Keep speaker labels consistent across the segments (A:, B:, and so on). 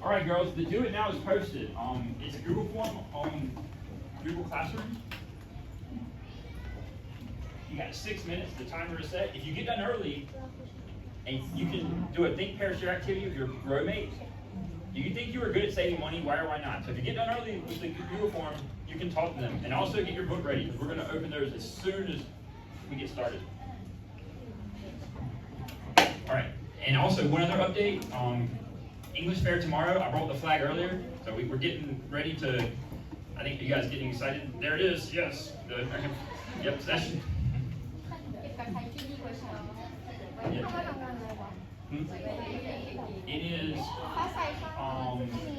A: All right, girls, the Do It Now is posted. It's a Google form on Google Classroom. You got 6 minutes, the timer is set. If you get done early, and you can do a think, pair, share activity with your roommate, you think you were good at saving money, why or why not? So if you get done early with the Google form, you can talk to them. And also get your book ready, because we're going to open those as soon as we get started. All right, and also one other update. English fair tomorrow. I brought the flag earlier, so we're getting ready to, I think you guys getting excited. There it is, yes. Yep, session. Yeah. It is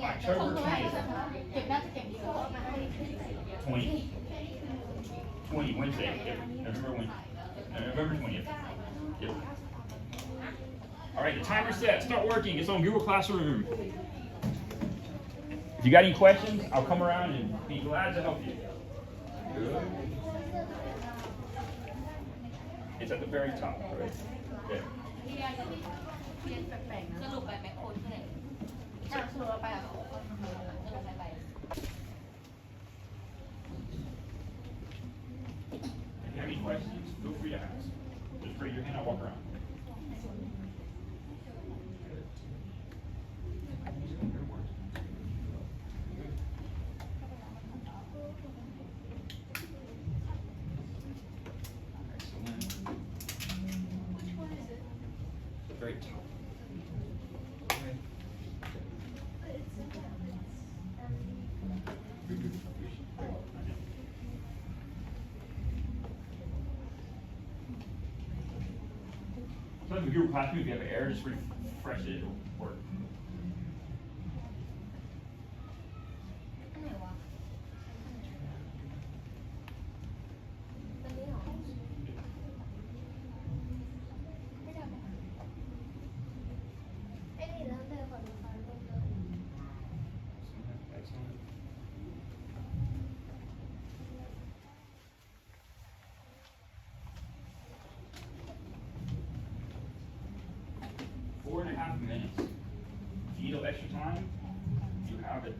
A: October 20th. 20, Wednesday. Yep. November 20th. Yep. All right, the timer's set. Start working. It's on Google Classroom. If you got any questions, I'll come around and be glad to help you. Good. It's at the very top, right? There. If you have any questions, feel free to ask. Just raise your hand, I'll walk around. Very top. Sometimes with Google Classroom, if you have an error, just refresh it, it'll work. Excellent. Four and a half minutes. If you need extra time, you have it.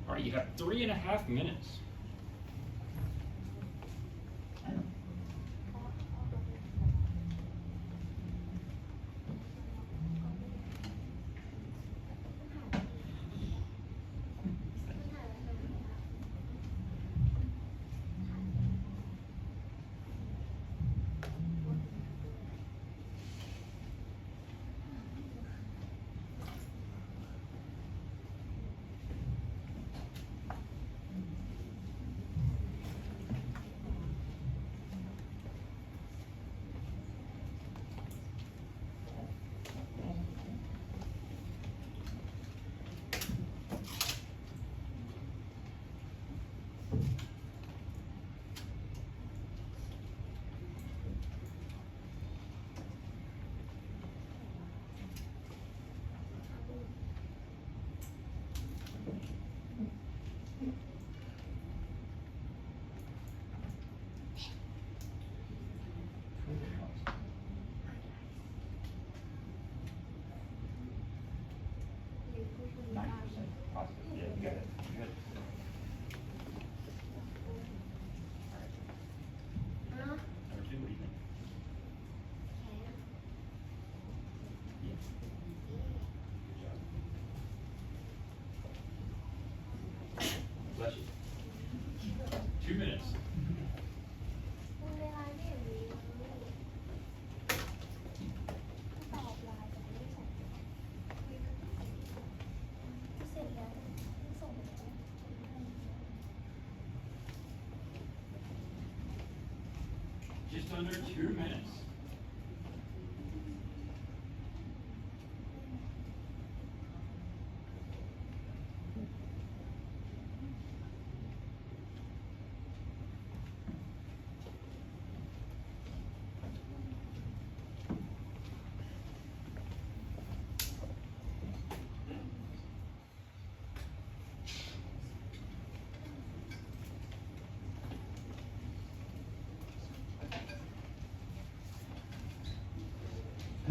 A: All right, you have 3.5 minutes. Bless you. 2 minutes. Just under 2 minutes.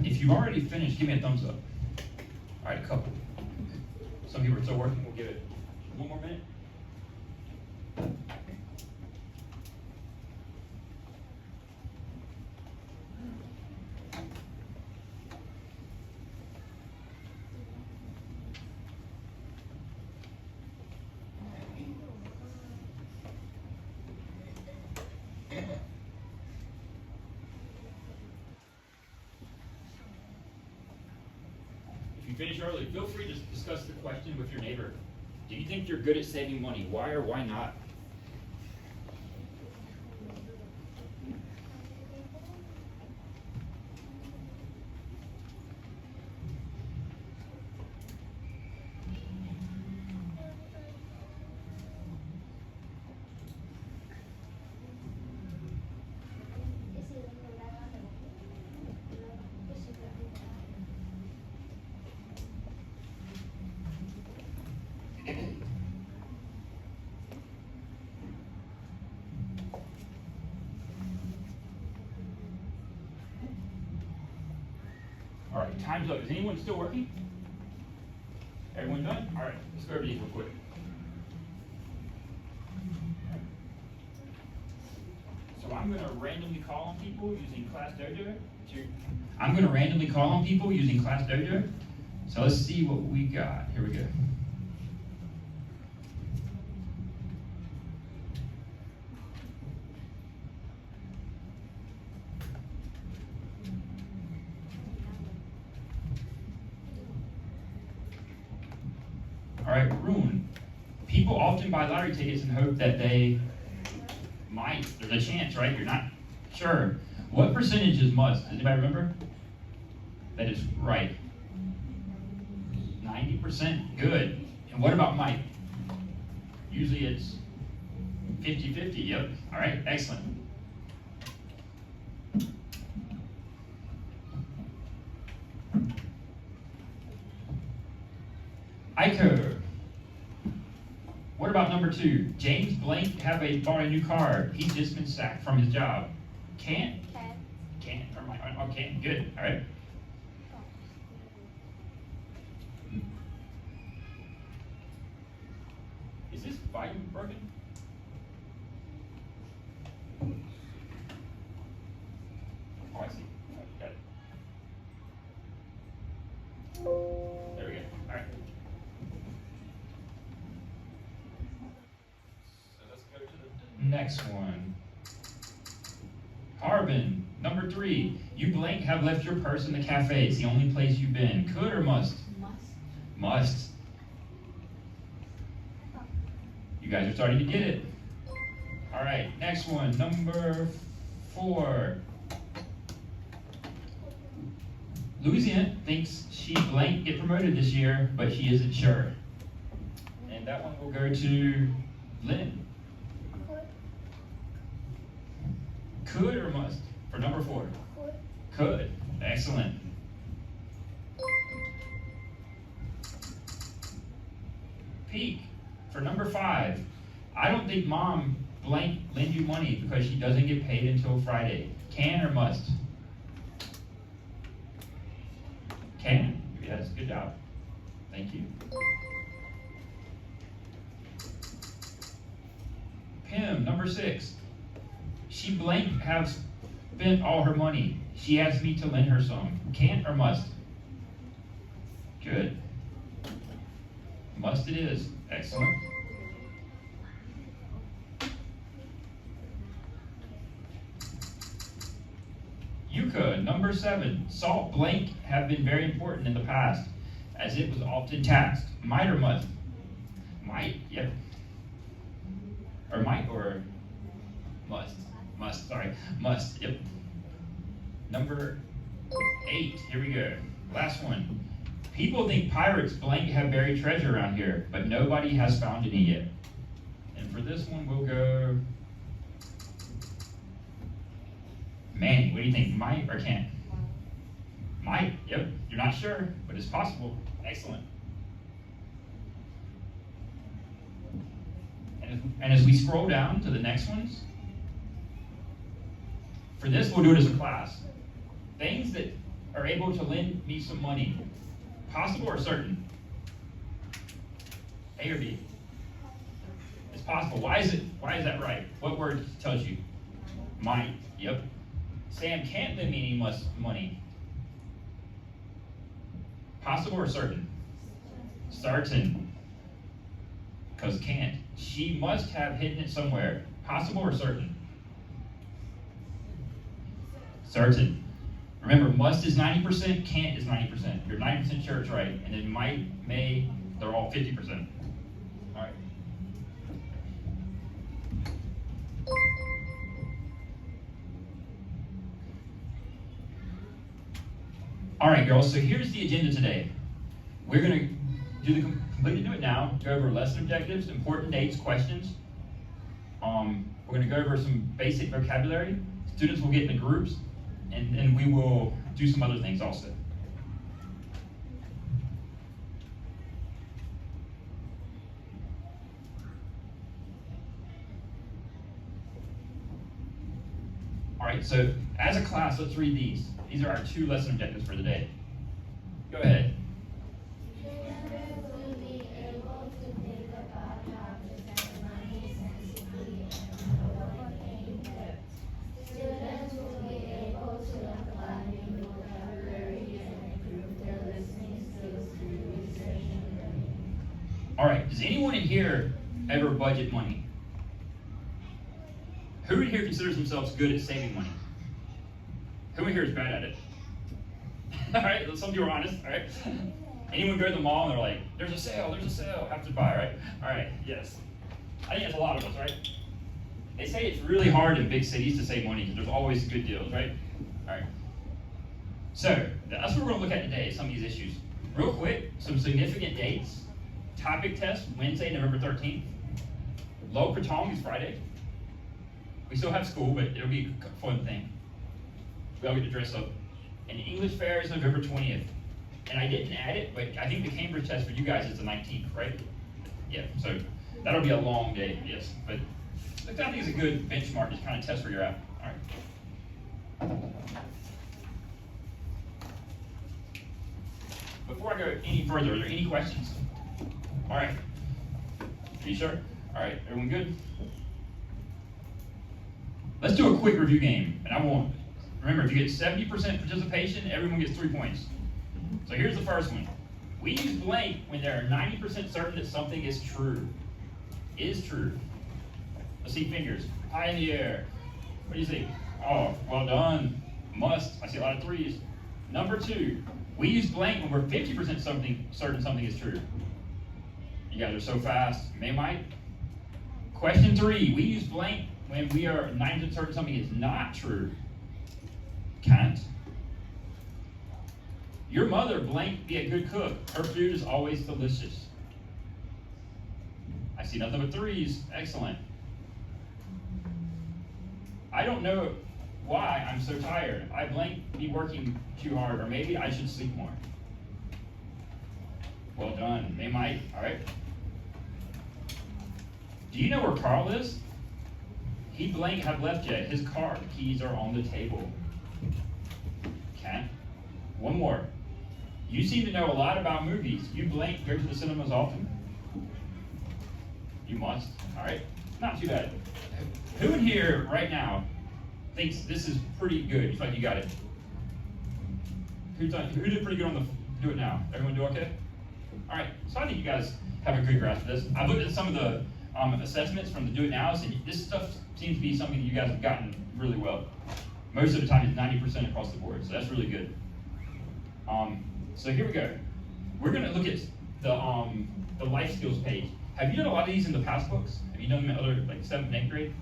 A: If you've already finished, give me a thumbs up. All right, a couple. Some people are still working. We'll give it 1 more minute. If you finish early, feel free to discuss the question with your neighbor. Do you think you're good at saving money? Why or why not? All right, time's up. Is anyone still working? Everyone done? All right, let's go over these real quick. So I'm going to randomly call on people using Class Dojo. I'm going to randomly call on people using Class Dojo. So let's see what we got. Here we go. All right, Rune. People often buy lottery tickets and hope that they might. There's a chance, right? You're not sure. What percentage is must? Does anybody remember? That is right. 90%. Good. And what about might? Usually it's 50-50. Yep. All right, excellent. Ico. What about number 2? James Blank bought a new car. He's just been sacked from his job. Can't? Can't. Oh, can't. Good. All right. Is this volume broken? Oh, I see. Got it. There we go. All right. So let's go to the next one. Harbin, number 3. You blank have left your purse in the cafe. It's the only place you've been. Could or must? Must. You guys are starting to get it. All right, next one, number 4. Louisiana thinks she blank get promoted this year, but she isn't sure. And that one will go to Lynn. Could or must for number 4? Could. Excellent. Peak for number 5. I don't think mom blank lend you money because she doesn't get paid until Friday. Can or must? Can. Yes, good job. Thank you. Pim, number 6. She blank have spent all her money. She asked me to lend her some. Can or must? Good. Must it is. Excellent. Yuka, number 7. Salt blank have been very important in the past, as it was often taxed. Might or must? Might, yep. Or might or must? Must, yep. Number 8, here we go. Last one. People think pirates blank have buried treasure around here, but nobody has found any yet. And for this one, we'll go Manny. What do you think, might or can't? Might, yep. You're not sure, but it's possible. Excellent. And as we scroll down to the next ones, for this, we'll do it as a class. Things that are able to lend me some money. Possible or certain? A or B? It's possible. Why is that right? What word tells you? Might. Yep. Sam can't lend me any money. Possible or certain? Certain. Because can't. She must have hidden it somewhere. Possible or certain? Certain. Remember, must is 90%, can't is 90%. You're 90% sure it's right. And then might, may, they're all 50%. All right. All right, girls, so here's the agenda today. We're going to do the completely do it now, go over lesson objectives, important dates, questions. We're going to go over some basic vocabulary. Students will get into groups, and we will do some other things also. All right, so as a class, let's read these. These are our 2 lesson objectives for the day. Go ahead. All right, does anyone in here ever budget money? Who in here considers themselves good at saving money? Who in here is bad at it? All right, some of you are honest, all right? Anyone go to the mall and they're like, there's a sale, have to buy, right? All right, yes. I think that's a lot of us, right? They say it's really hard in big cities to save money because there's always good deals, right? All right. So, that's what we're gonna look at today, some of these issues. Real quick, some significant dates. Topic test, Wednesday, November 13th. Lo Kratom is Friday. We still have school, but it'll be a fun thing. We all get to dress up. And English fair is November 20th. And I didn't add it, but I think the Cambridge test for you guys is the 19th, right? Yeah, so that'll be a long day, yes. But I think it's a good benchmark to kind of test where you're at. All right. Before I go any further, are there any questions? All right. Are you sure? All right, everyone good? Let's do a quick review game, and I won't. Remember, if you get 70% participation, everyone gets 3 points. So here's the first one. We use blank when they are 90% certain that something is true. Is true. Let's see fingers. High in the air. What do you think? Oh, well done. Must. I see a lot of 3s. Number 2. We use blank when we're 50% certain something is true. You guys are so fast. May might. Question 3. We use blank when we are 90% certain something is not true. Can't. Your mother blank be a good cook. Her food is always delicious. I see nothing but 3s. Excellent. I don't know why I'm so tired. I blank be working too hard, or maybe I should sleep more. Well done. They might. All right. Do you know where Carl is? He blank have left yet. His car keys are on the table. Can't. One more. You seem to know a lot about movies. You blank go to the cinemas often? You must. All right. Not too bad. Who in here right now thinks this is pretty good? You feel like you got it? Who did pretty good on the do it now? Everyone do okay? All right. So I think you guys have a good grasp of this. I've looked at some of the assessments from the do it nows, and this stuff seems to be something that you guys have gotten really well. Most of the time, it's 90% across the board, so that's really good. So here we go. We're going to look at the life skills page. Have you done a lot of these in the past books? Have you done them in other, like 7th and 8th grade?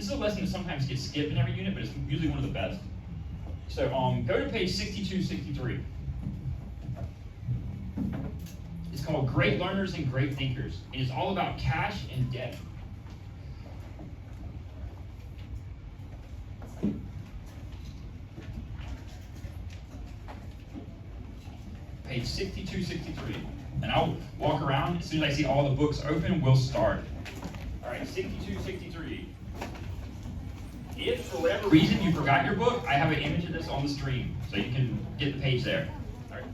A: This is a lesson that sometimes gets skipped in every unit, but it's usually one of the best. So go to page 62, 63. It's called Great Learners and Great Thinkers. And it's all about cash and debt. Page 62, 63. And I'll walk around. As soon as I see all the books open, we'll start. All right, 62, 63. If for whatever reason you forgot your book, I have an image of this on the screen, so you can get the page there. All right.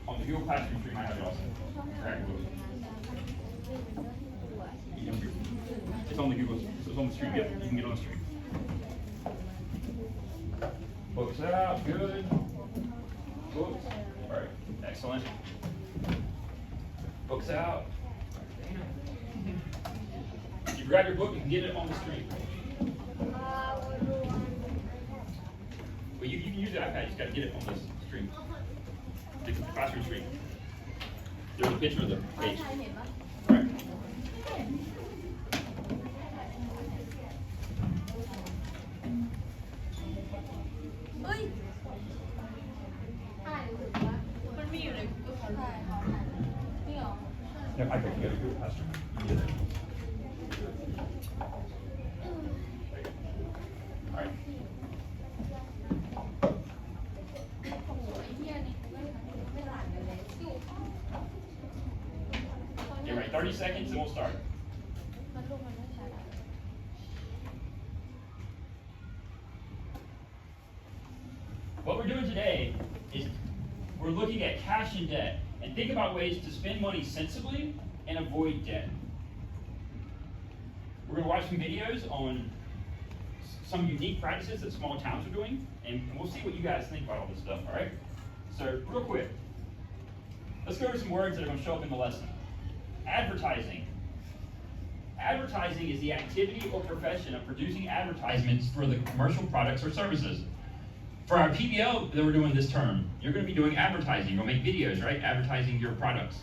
A: On the Google Classroom stream, I have it also. All right, it's on the Google, it's on the stream. Yep, you can get on the stream. Books out, good. Books, all right, excellent. Books out. If you grab your book, you can get it on the screen. Well, you can use the iPad, you just got to get it on this screen. The classroom screen. There's a picture of the page. All right. No, I can get a good classroom. All right. Get ready, 30 seconds and we'll start. What we're doing today is we're looking at cash and debt and think about ways to spend money sensibly and avoid debt. We're going to watch some videos on some unique practices that small towns are doing, and we'll see what you guys think about all this stuff, all right? So, real quick, let's go over some words that are going to show up in the lesson. Advertising. Advertising is the activity or profession of producing advertisements for the commercial products or services. For our PBL that we're doing this term, you're going to be doing advertising. You're going to make videos, right? Advertising your products.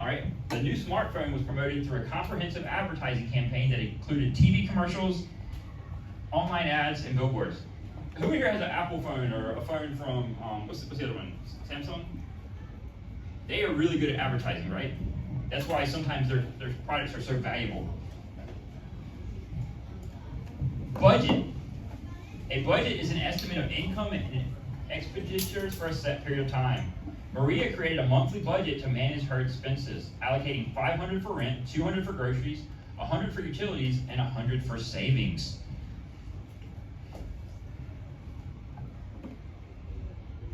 A: All right? The new smartphone was promoted through a comprehensive advertising campaign that included TV commercials, online ads, and billboards. Who here has an Apple phone or a phone from, what's the other one? Samsung? They are really good at advertising, right? That's why sometimes their products are so valuable. Budget. A budget is an estimate of income and expenditures for a set period of time. Maria created a monthly budget to manage her expenses, allocating $500 for rent, $200 for groceries, $100 for utilities, and $100 for savings.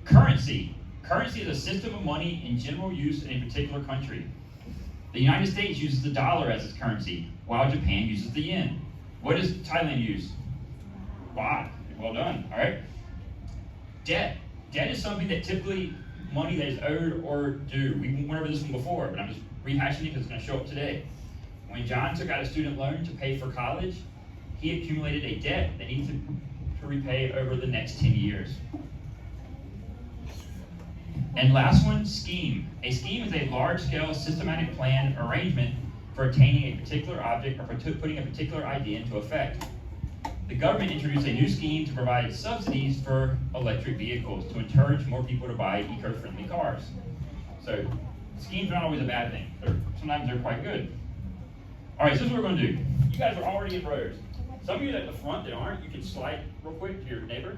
A: Currency. Currency is a system of money in general use in a particular country. The United States uses the dollar as its currency, while Japan uses the yen. What does Thailand use? Baht. Well done, all right? Debt. Debt is something that typically money that is owed or due. We went over this one before, but I'm just rehashing it because it's going to show up today. When John took out a student loan to pay for college, he accumulated a debt that he needs to repay over the next 10 years. And last one, scheme. A scheme is a large-scale systematic plan arrangement for attaining a particular object or for putting a particular idea into effect. The government introduced a new scheme to provide subsidies for electric vehicles to encourage more people to buy eco-friendly cars. So schemes are not always a bad thing. Sometimes they're quite good. All right, so this is what we're going to do. You guys are already in rows. Some of you at the front that aren't, you can slide real quick to your neighbor.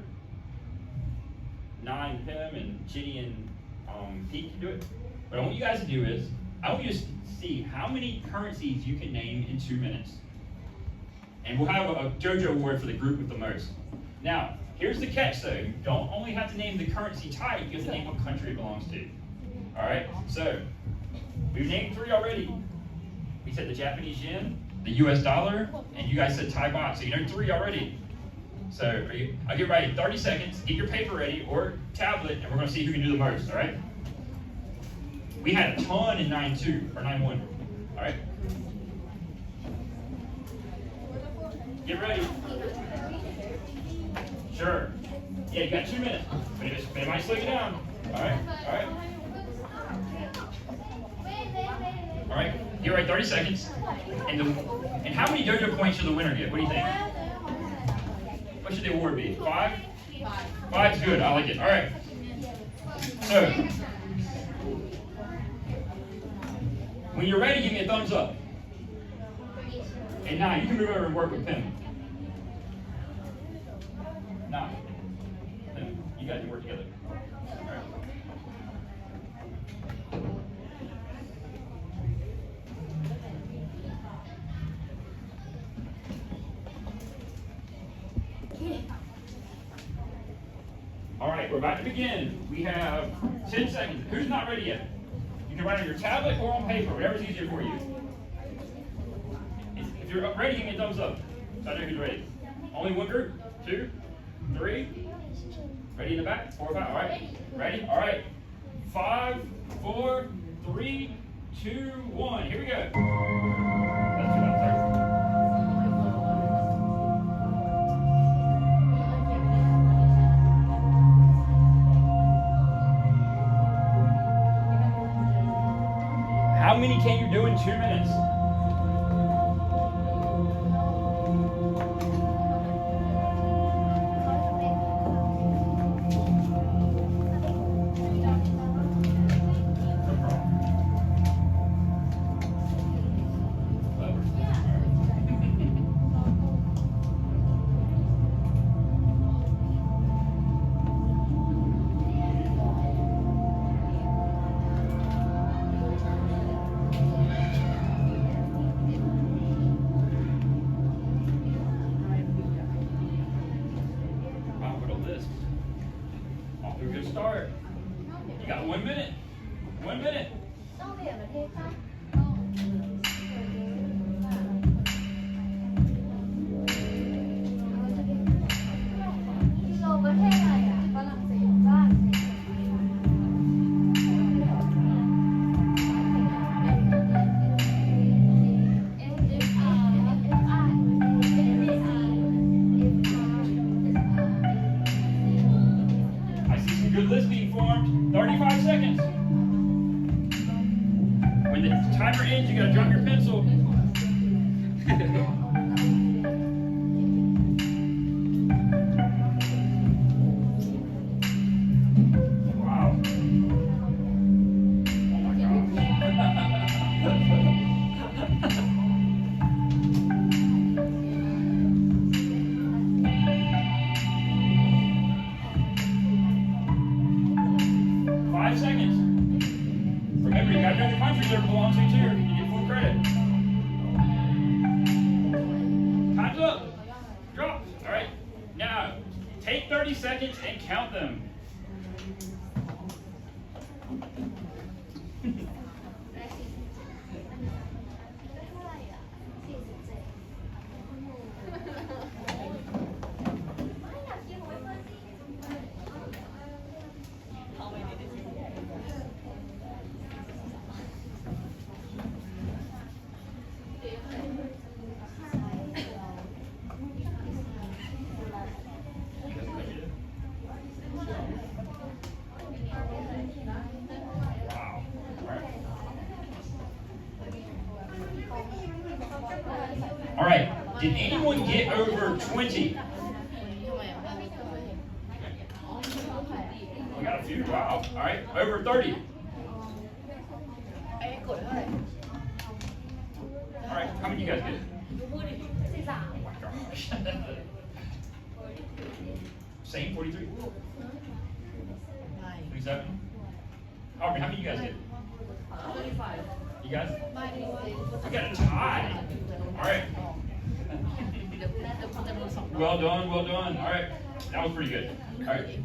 A: Nine, Pim, and Ginny, and Pete can do it. What I want you guys to do is, I want you to see how many currencies you can name in 2 minutes. And we'll have a JoJo award for the group with the most. Now, here's the catch though. You don't only have to name the currency type, you have to name what country it belongs to. All right, so we've named 3 already. We said the Japanese yen, the US dollar, and you guys said Thai baht, so you know 3 already. So I'll get ready, 30 seconds, get your paper ready or tablet, and we're gonna see who can do the most, all right? We had a ton in 9-2, or 9-1, all right? Get ready. Sure. Yeah, you got 2 minutes. But it might slow you down. All right. All right. All right, you write 30 seconds. And how many dojo points should the winner get? What do you think? What should the award be? 5? 5's good. I like it. All right. So, when you're ready, give me a thumbs up. And now you can move over and work with Pim. Now, you guys can work together. All right. All right, we're about to begin. We have 10 seconds. Who's not ready yet? You can write on your tablet or on paper, whatever's easier for you. If you're ready, give me a thumbs up. So I know who's ready. Only one group. 2, 3. Ready in the back? 4, 5. All right. Ready? All right. 5, 4, 3, 2, 1. Here we go. That's too loud. Sorry. How many can you do in 2 minutes? Start. You got 1 minute. 1 minute. Good list being formed. 35 seconds. When the timer ends, you gotta drop your pencil. Wow. Oh my gosh. 5 seconds. Remember, you gotta know the country that it belongs to too. You get full credit. Time's up. Drop. All right. Now, take 30 seconds and count them. All right, did anyone get over 20? We got a few, wow. All right, over 30. All right, how many you guys get? Oh my gosh. Same, 43? 27? Aubrey, how many you guys get?
B: 25.
A: You guys? We got a tie. All right. Well done, well done. All right. That was pretty good. All right.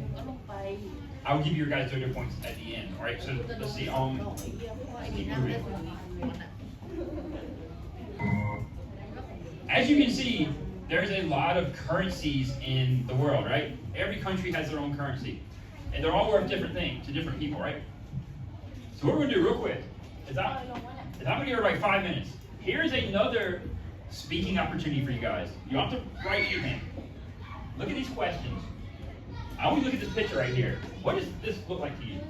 A: I will give you your guys' dojo points at the end. All right. So let's see. Keep moving. As you can see, there's a lot of currencies in the world, right? Every country has their own currency, and they're all worth different things to different people, right? So what we're gonna do real quick is I'm gonna give everybody 5 minutes. Here's another speaking opportunity for you guys. You don't have to write anything. Look at these questions. I want you to look at this picture right here. What does this look like to you?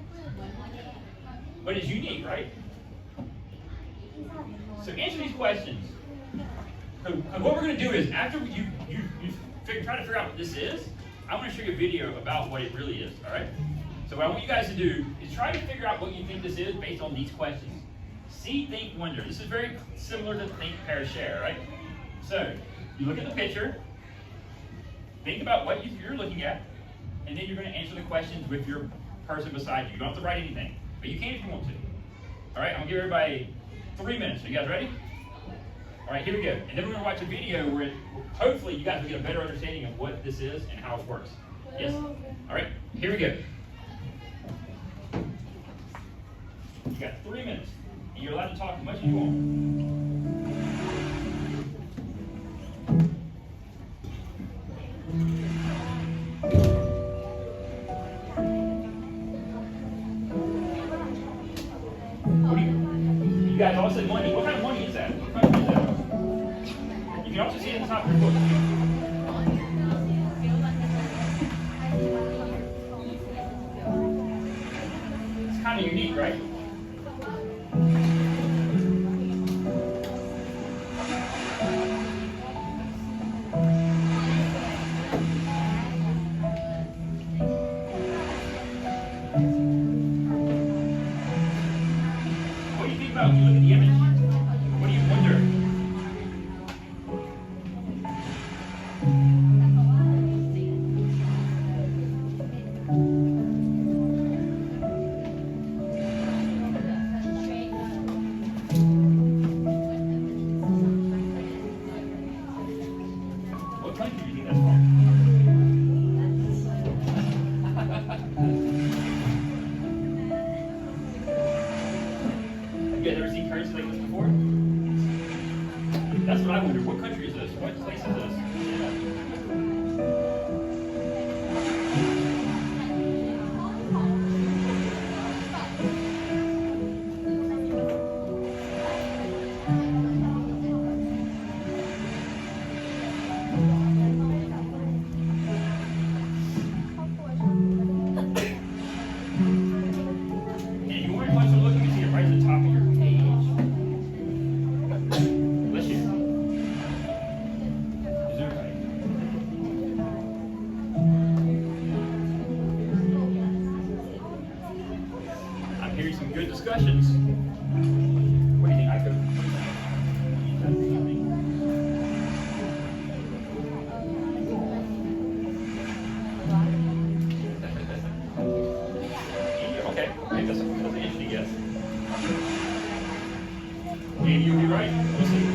A: But it's unique, right? So answer these questions. So what we're going to do is, after you try to figure out what this is, I want to show you a video about what it really is, all right? So what I want you guys to do is try to figure out what you think this is based on these questions. See, think, wonder. This is very similar to think, pair, share, right? So you look at the picture, think about what you're looking at, and then you're going to answer the questions with your person beside you. You don't have to write anything, but you can if you want to. All right, I'm going to give everybody 3 minutes. Are you guys ready? All right, here we go. And then we're going to watch a video where hopefully you guys will get a better understanding of what this is and how it works. Yes? All right, here we go. You got 3 minutes, and you're allowed to talk as much as you want. You guys all said money. What kind of money is that? What country is that? You can also see it in the top of your book. It's kind of unique, right? What do you think about when you look at the image? What do you wonder? What country do you think that's from? You guys ever seen currency like this before? That's what I wonder. What country is this? What place is this? And if you want to watch the look, you can see it right at the top of your page. Bless you. Is there I'm hearing some good discussions. What do you think, Iko? Okay, that's an interesting guess. Maybe you'll be right. We'll see.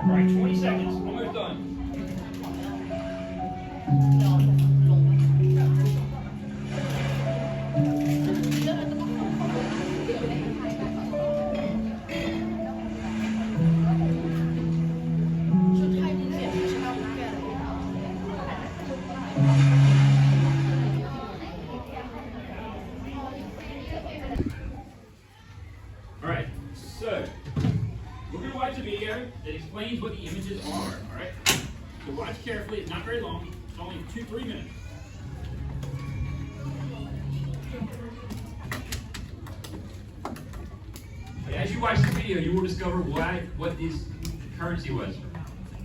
A: All right, 20 seconds. Almost done. All right, so we're going to watch a video that explains what the images are, all right? So watch carefully. It's not very long. It's only 2-3 minutes. But as you watch the video, you will discover what this currency was.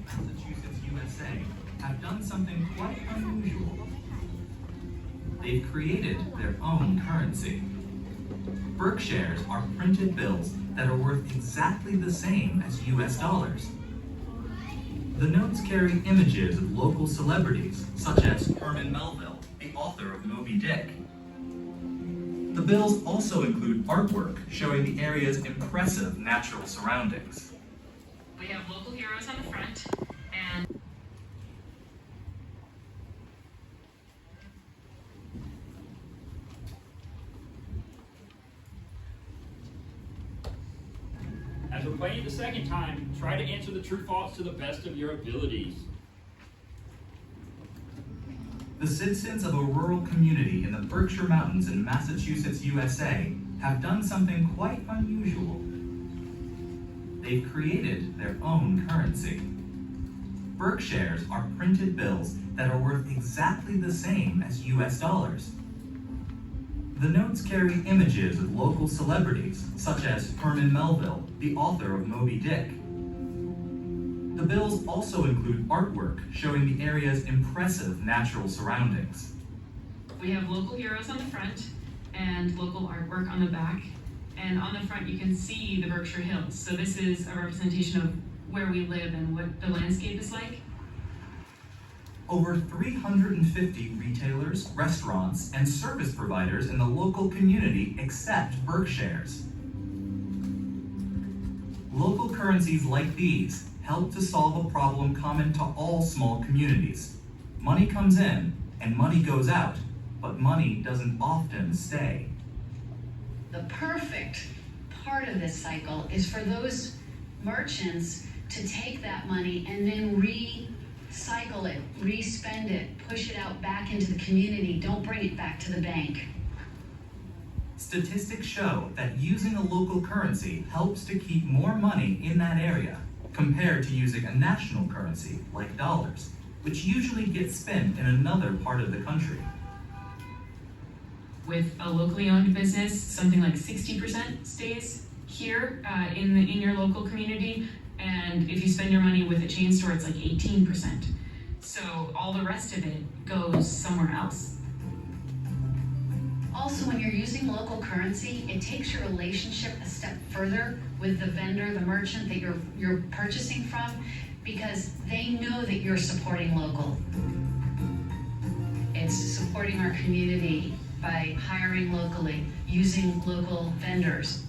B: Massachusetts, USA, have done something quite unusual. They've created their own currency. Berkshires are printed bills that are worth exactly the same as US dollars. The notes carry images of local celebrities, such as Herman Melville, the author of Moby Dick. The bills also include artwork showing the area's impressive natural surroundings.
C: We have local heroes on the front, and
A: As we're playing it the second time, try to answer the true false to the best of your abilities.
B: The citizens of a rural community in the Berkshire Mountains in Massachusetts, USA, have done something quite unusual. They've created their own currency. Berkshires are printed bills that are worth exactly the same as US dollars. The notes carry images of local celebrities, such as Herman Melville, the author of Moby Dick. The bills also include artwork showing the area's impressive natural surroundings.
C: We have local heroes on the front and local artwork on the back. And on the front, you can see the Berkshire Hills. So this is a representation of where we live and what the landscape is like.
B: Over 350 retailers, restaurants, and service providers in the local community accept Berkshires. Local currencies like these help to solve a problem common to all small communities. Money comes in and money goes out, but money doesn't often stay.
D: The perfect part of this cycle is for those merchants to take that money and then recycle it, re-spend it, push it out back into the community. Don't bring it back to the bank.
B: Statistics show that using a local currency helps to keep more money in that area compared to using a national currency like dollars, which usually gets spent in another part of the country.
C: With a locally owned business, something like 60% stays here in your local community. And if you spend your money with a chain store, it's like 18%. So all the rest of it goes somewhere else.
D: Also, when you're using local currency, it takes your relationship a step further with the vendor, the merchant that you're purchasing from, because they know that you're supporting local. It's supporting our community by hiring locally, using local vendors.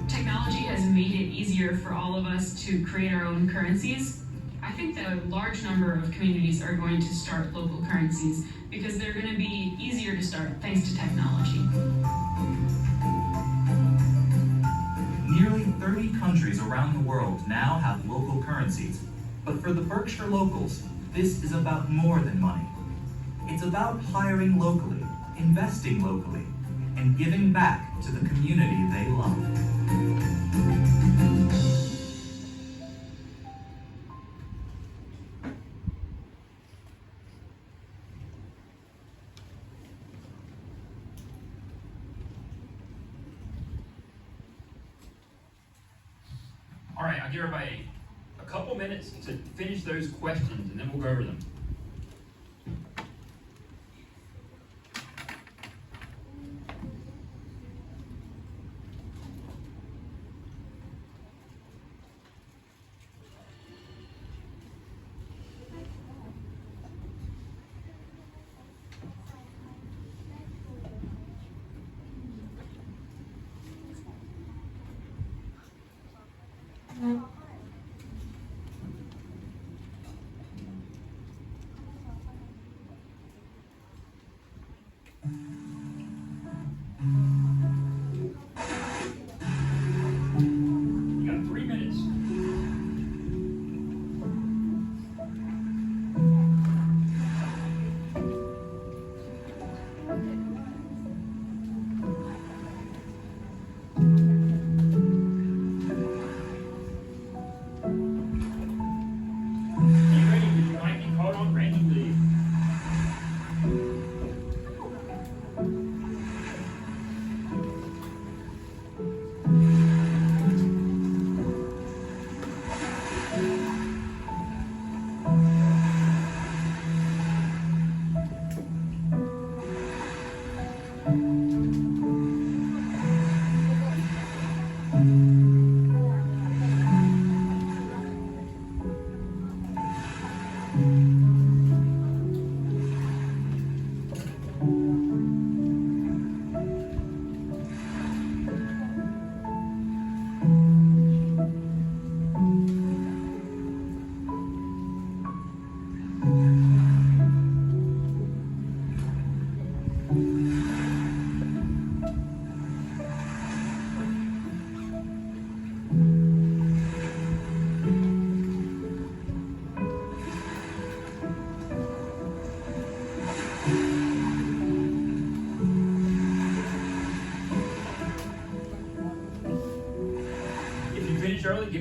C: Technology has made it easier for all of us to create our own currencies. I think that a large number of communities are going to start local currencies because they're going to be easier to start thanks to technology.
B: Nearly 30 countries around the world now have local currencies, but for the Berkshire locals, this is about more than money. It's about hiring locally, investing locally, and giving back to the community they love.
A: All right, I'll give everybody a couple minutes to finish those questions, and then we'll go over them.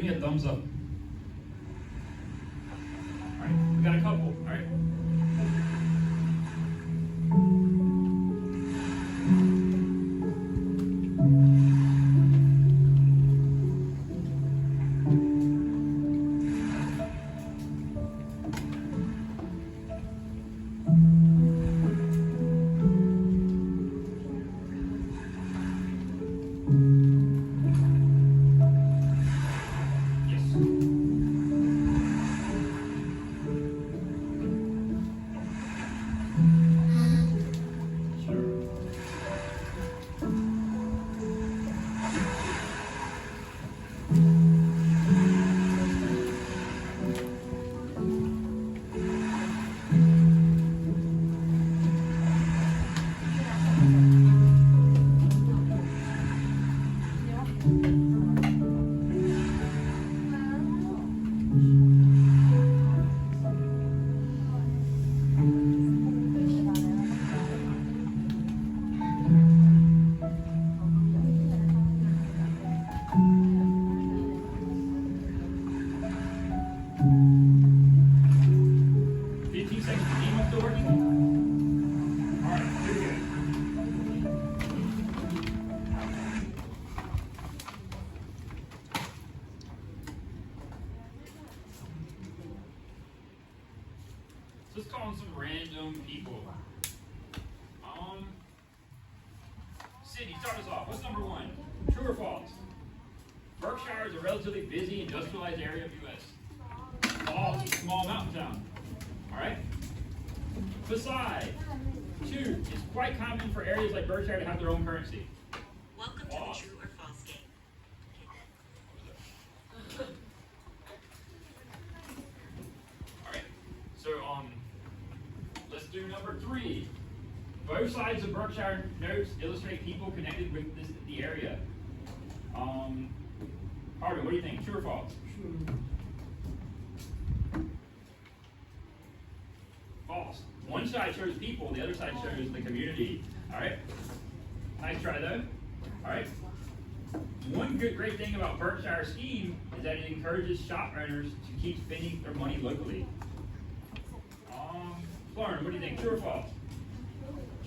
A: give me a thumbs up. Alright, we got a couple, alright? Yes. Sure. Fifteen seconds. The game still working? Alright, here we go. So let's call on some random people. Sydney, start us off. What's number one? True or false? Berkshire is a relatively busy industrialized area of U.S. False, it's a small mountain town. Alright? Beside, 2, it's quite common for areas like Berkshire to have their own currency.
E: Welcome to the
A: False.
E: true or false game.
A: Alright, so let's do number 3. Both sides of Berkshire notes illustrate people connected with the area. Harvey, what do you think? True or false? False. One side shows people, the other side shows the community. Alright? Nice try though. Alright? One great thing about Berkshire's scheme is that it encourages shop owners to keep spending their money locally. Lauren, what do you think? True or false?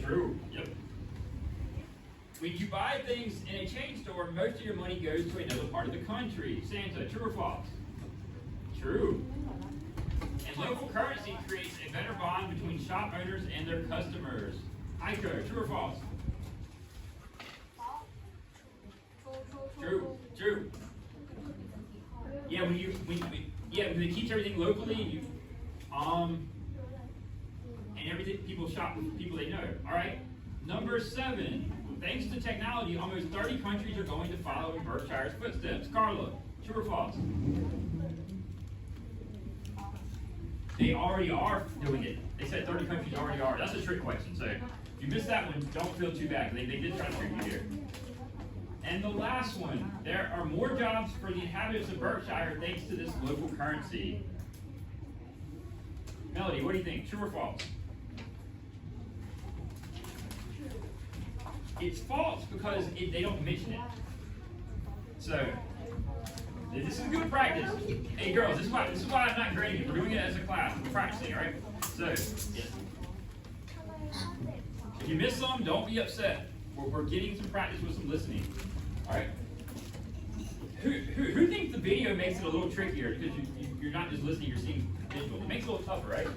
A: True. Yep. When you buy things in a chain store, most of your money goes to another part of the country. Santa, true or false? True. And local currency creates a better bond between shop owners and their customers. Aiko, true or false? True. True. Yeah, when it keeps everything locally, and everything, people shop with people they know. All right. Number 7. Thanks to technology, almost 30 countries are going to follow in Berkshire's footsteps. Carla, true or false? They already are doing it. They said 30 countries already are. That's a trick question. So if you missed that one, don't feel too bad. They did try to trick you here. And the last one, there are more jobs for the inhabitants of Berkshire thanks to this local currency. Melody, what do you think? True or false? It's false because they don't mention it. So, this is good practice. Hey girls, this is why I'm not grading it. We're doing it as a class. We're practicing, alright? So, yeah. If you miss some, don't be upset. We're getting some practice with some listening. Alright? Who thinks the video makes it a little trickier because you're not just listening, you're seeing visual? It makes it a little tougher, right?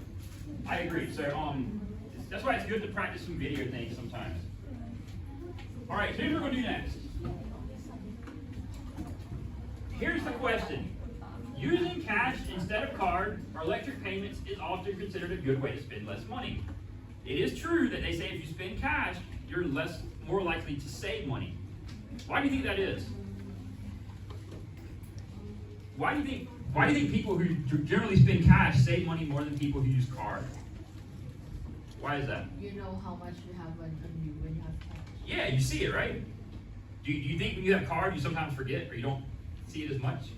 A: I agree. So, that's why it's good to practice some video things sometimes. Alright, so here's what we're going to do next. Here's the question. Using cash instead of card or electric payments is often considered a good way to spend less money. It is true that they say if you spend cash, you're more likely to save money. Why do you think that is? Why do you think people who generally spend cash save money more than people who use card? Why is that?
F: You know how much you have when you have cash.
A: Yeah, you see it, right? Do you think when you have card, you sometimes forget or you don't see it as much?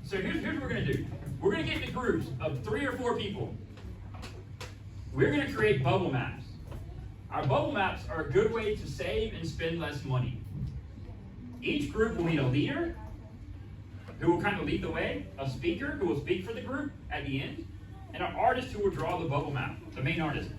A: So here's what we're going to do. We're going to get into groups of 3 or 4 people. We're going to create bubble maps. Our bubble maps are a good way to save and spend less money. Each group will need a leader who will kind of lead the way, a speaker who will speak for the group at the end, and an artist who will draw the bubble map, the main artist.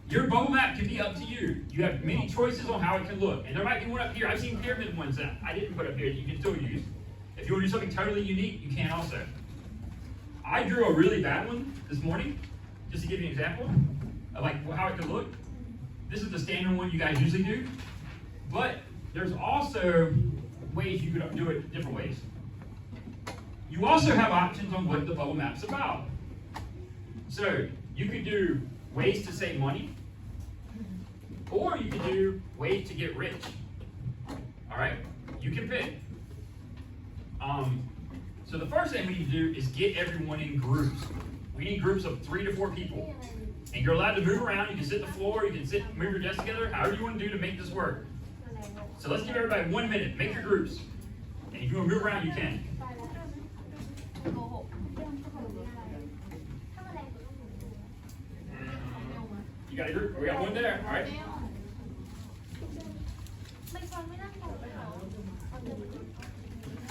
A: Your bubble map can be up to you. You have many choices on how it can look. And there might be one up here. I've seen pyramid ones that I didn't put up here that you can still use. If you want to do something totally unique, you can also. I drew a really bad one this morning, just to give you an example of like how it could look. This is the standard one you guys usually do. But there's also ways you could do it different ways. You also have options on what the bubble map's about. So you could do ways to save money, or you could do ways to get rich. All right, you can pick. So the first thing we need to do is get everyone in groups. We need groups of 3 to 4 people. And you're allowed to move around. You can sit on the floor, you can move your desk together, however you want to do to make this work. So let's give everybody 1 minute, make your groups. And if you want to move around, you can. You got a group? We got one there, all right?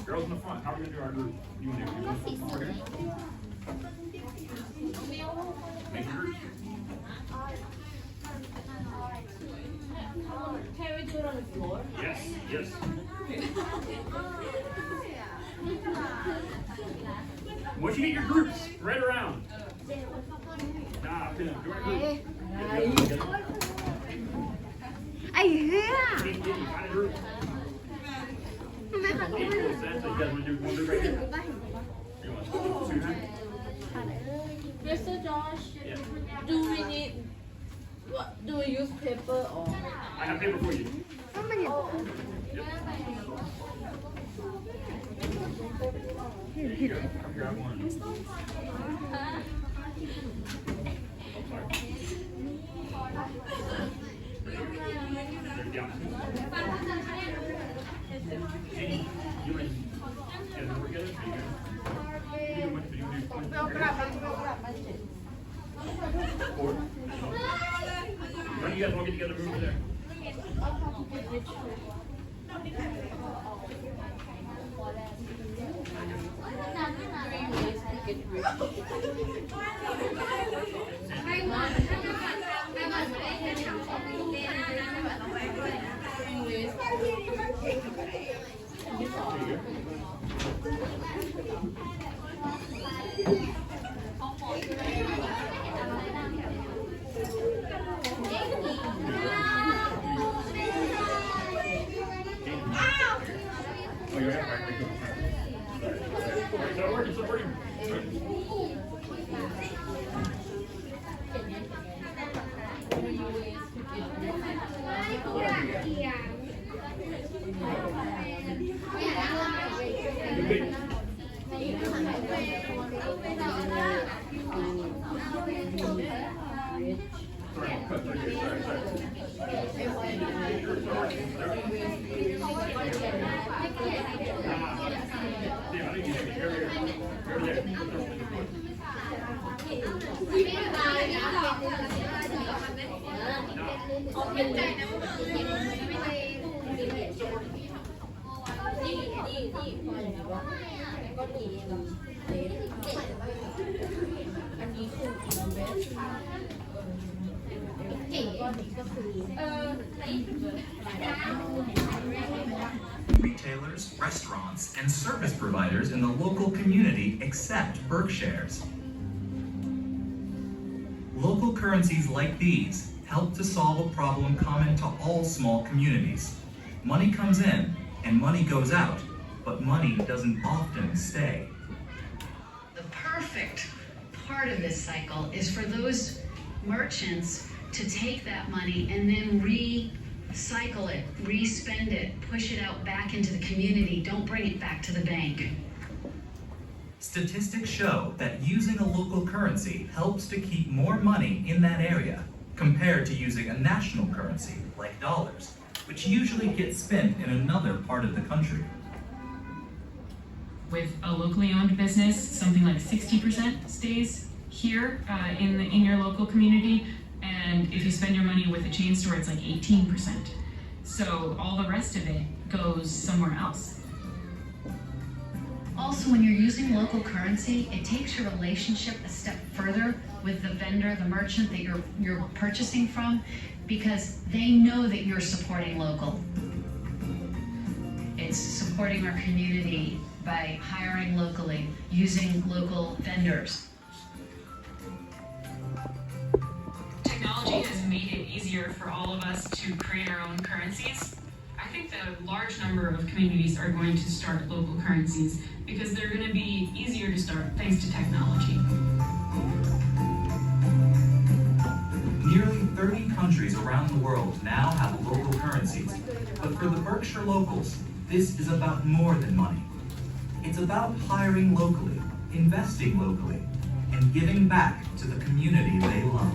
A: Girls in the front, how are we going to do our group? You want to do it? Okay. Make your groups.
F: Can we do it on the floor?
A: Yes, yes. Once you get your groups, spread around. Nah, do it.
G: Ai ghê.
A: Find a group.
G: Mấy bạn
A: Makes no sense. So you guys want to do right here? You want to do
F: Mr. Josh,
A: Yeah.
F: do we need, what, do we use paper or?
A: I have paper for you.
G: Không mà nhìn.
A: There you go. Come grab one. Oh, sorry. There you go. Jenny, you and Kevin work together? There you go. You do one. Four. When you guys all get together, move over there. Oh, you're right. Right, so working, so working. Sorry, I'll cut right here. Sorry. Yeah, I think you should be over there.
B: Retailers, restaurants, and service providers in the local community accept Berkshares. Local currencies like these help to solve a problem common to all small communities. Money comes in and money goes out, but money doesn't often stay.
D: The perfect part of this cycle is for those merchants to take that money and then recycle it, re-spend it, push it out back into the community. Don't bring it back to the bank.
B: Statistics show that using a local currency helps to keep more money in that area compared to using a national currency like dollars, which usually gets spent in another part of the country.
C: With a locally owned business, something like 60% stays here in your local community, and And if you spend your money with a chain store, it's like 18%. So all the rest of it goes somewhere else.
D: Also, when you're using local currency, it takes your relationship a step further with the vendor, the merchant that you're purchasing from, because they know that you're supporting local. It's supporting our community by hiring locally, using local vendors.
C: Technology has made it easier for all of us to create our own currencies. I think that a large number of communities are going to start local currencies because they're going to be easier to start thanks to technology.
B: Nearly 30 countries around the world now have local currencies. But for the Berkshire locals, this is about more than money. It's about hiring locally, investing locally, and giving back to the community they love.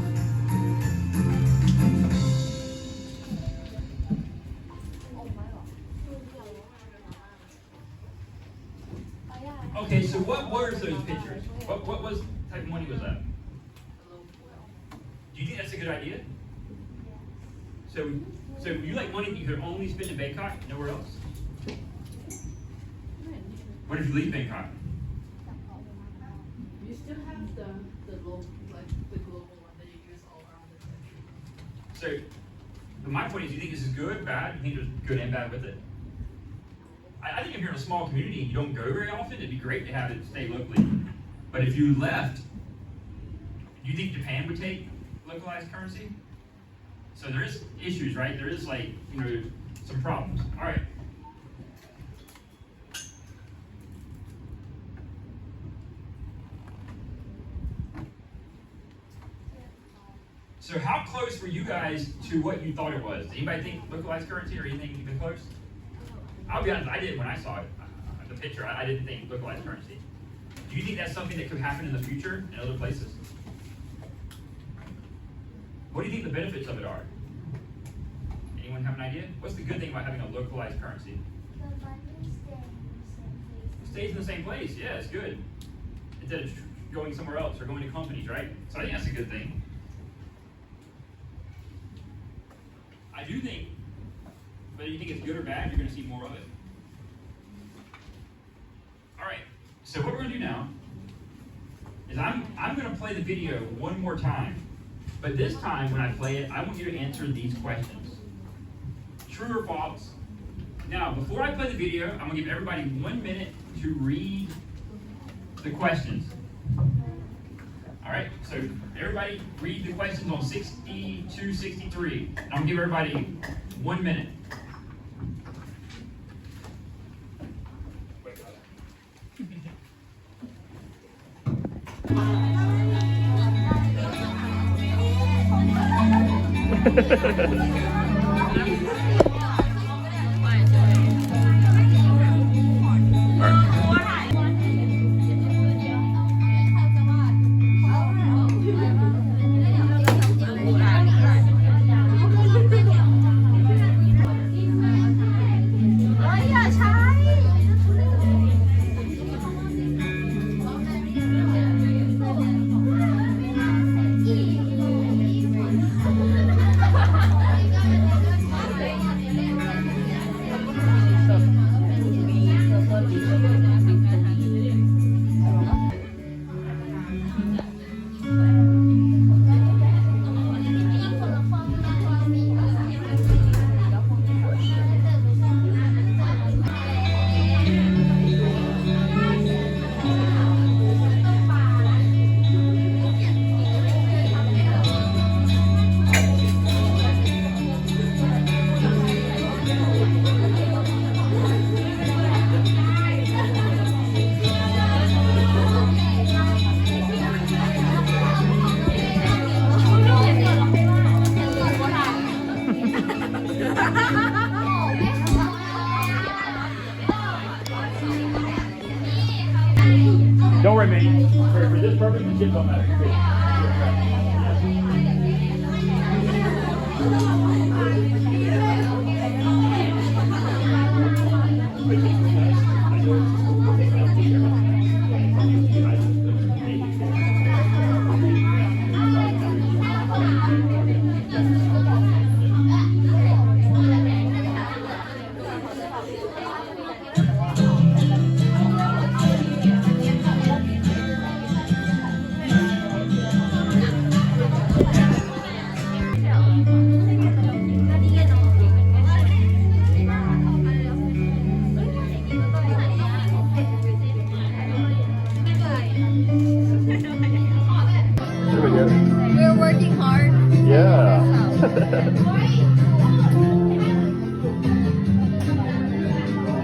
A: Okay, so what were those pictures? What was type of money was that? Do you think that's a good idea? So you like money that you could only spend in Bangkok, nowhere else? What if you leave Bangkok?
F: You still have the local, like the global one that you use all around the country.
A: So, but my point is, do you think this is good, bad? You think there's good and bad with it? I think if you're in a small community and you don't go very often, it'd be great to have it stay locally. But if you left, do you think Japan would take localized currency? So there is issues, right? There is like, some problems. All right. So how close were you guys to what you thought it was? Did anybody think localized currency or anything even close? I'll be honest, I did when I saw it. The picture, I didn't think localized currency. Do you think that's something that could happen in the future in other places? What do you think the benefits of it are? Anyone have an idea? What's the good thing about having a localized currency? It stays in the same place. Yeah, it's good. Instead of going somewhere else or going to companies, right? So I think that's a good thing. I do think, whether you think it's good or bad, you're going to see more of it. All right, so what we're going to do now is I'm going to play the video one more time. But this time, when I play it, I want you to answer these questions. True or false? Now, before I play the video, I'm going to give everybody 1 minute to read the questions. All right, so everybody read the questions on 62, 63. I'm going to give everybody 1 minute. Don't worry, man. For this purpose, the kids don't matter.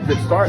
A: Good start.